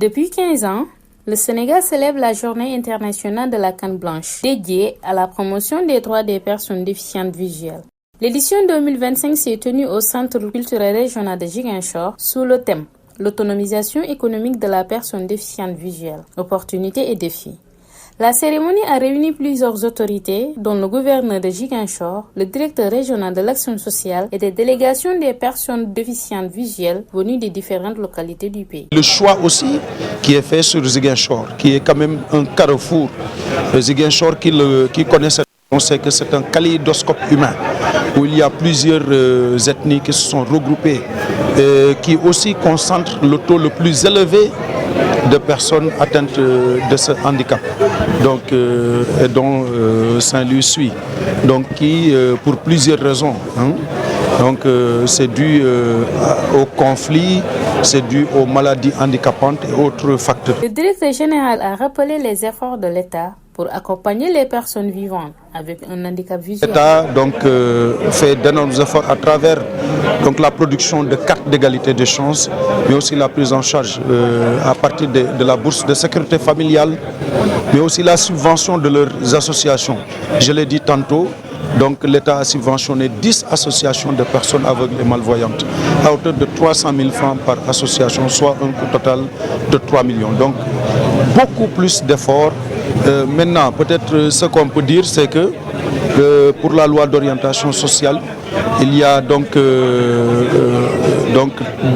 Depuis 15 ans, le Sénégal célèbre la Journée internationale de la canne blanche, dédiée à la promotion des droits des personnes déficientes visuelles. L'édition 2025 s'est tenue au Centre culturel régional de Ziguinchor sous le thème « L'autonomisation économique de la personne déficiente visuelle, opportunités et défis ». La cérémonie a réuni plusieurs autorités, dont le gouverneur de Ziguinchor, le directeur régional de l'action sociale et des délégations des personnes déficientes visuelles venues des différentes localités du pays. Le choix aussi qui est fait sur Ziguinchor, qui est quand même un carrefour. Ziguinchor qui connaît cette... On sait que c'est un kaléidoscope humain où il y a plusieurs ethnies qui se sont regroupées, qui aussi concentrent le taux le plus élevé de personnes atteintes de ce handicap, donc, et dont Saint-Louis suit, donc qui pour plusieurs raisons, donc c'est dû au conflit, c'est dû aux maladies handicapantes et autres facteurs. Le directeur général a rappelé les efforts de l'État pour accompagner les personnes vivant avec un handicap visuel. L'État donc fait d'énormes efforts à travers donc la production de cartes d'égalité des chances, mais aussi la prise en charge à partir de la bourse de sécurité familiale, mais aussi la subvention de leurs associations. Je l'ai dit tantôt, donc l'État a subventionné 10 associations de personnes aveugles et malvoyantes à hauteur de 300 000 francs par association, soit un coût total de 3 millions. Donc beaucoup plus d'efforts. Maintenant, peut-être ce qu'on peut dire, c'est que pour la loi d'orientation sociale, il y a donc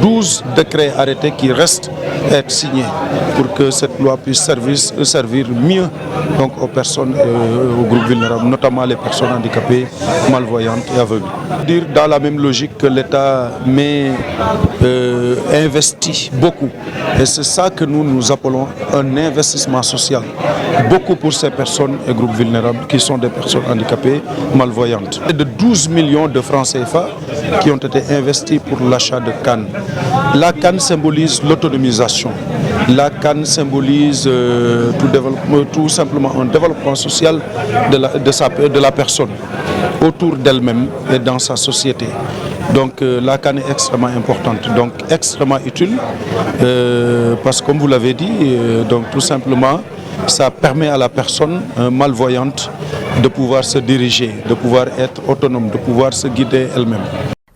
12 décrets arrêtés qui restent à être signés pour que cette loi puisse servir mieux donc, aux personnes aux groupes vulnérables, notamment les personnes handicapées, malvoyantes et aveugles. Dire dans la même logique que l'État investit beaucoup. Et c'est ça que nous appelons un investissement social. Beaucoup pour ces personnes et groupes vulnérables qui sont des personnes handicapées, malvoyantes. Et de 12 millions de francs CFA qui ont été investis pour l'achat de cannes. La canne symbolise l'autonomisation. La canne symbolise tout simplement un développement social de la personne autour d'elle-même et dans sa société. Donc la canne est extrêmement importante, donc extrêmement utile parce que comme vous l'avez dit, donc tout simplement ça permet à la personne malvoyante de pouvoir se diriger, de pouvoir être autonome, de pouvoir se guider elle-même.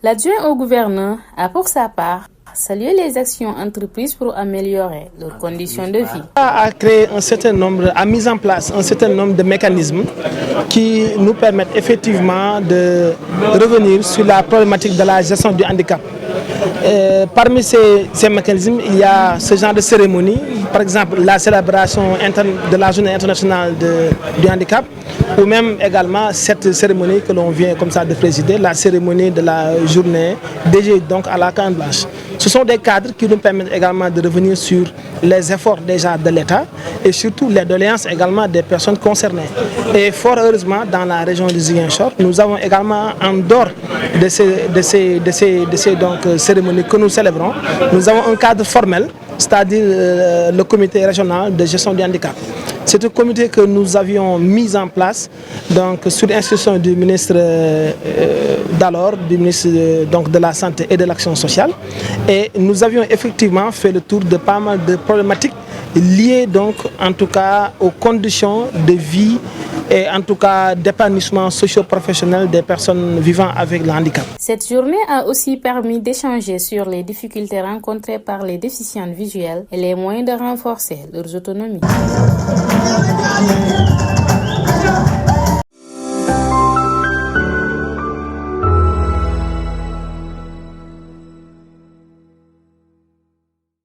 L'adjoint au gouverneur a pour sa part salué les actions entreprises pour améliorer leurs conditions de vie. A mis en place un certain nombre de mécanismes qui nous permettent effectivement de revenir sur la problématique de la gestion du handicap. Parmi ces mécanismes, il y a ce genre de cérémonie, par exemple la célébration de la journée internationale du handicap, ou même également cette cérémonie que l'on vient comme ça de présider, la cérémonie de la journée dédiée donc à la canne blanche. Ce sont des cadres qui nous permettent également de revenir sur les efforts déjà de l'État et surtout les doléances également des personnes concernées. Et fort heureusement, dans la région de Ziguinchor, nous avons également, en dehors de ces cérémonies que nous célébrons, nous avons un cadre formel, c'est-à-dire le comité régional de gestion du handicap. C'est un comité que nous avions mis en place donc, sur instruction du ministre d'alors, du ministre de la Santé et de l'Action sociale. Et nous avions effectivement fait le tour de pas mal de problématiques liées donc, en tout cas aux conditions de vie et en tout cas d'épanouissement socio-professionnel des personnes vivant avec le handicap. Cette journée a aussi permis d'échanger sur les difficultés rencontrées par les déficients visuels et les moyens de renforcer leur autonomie.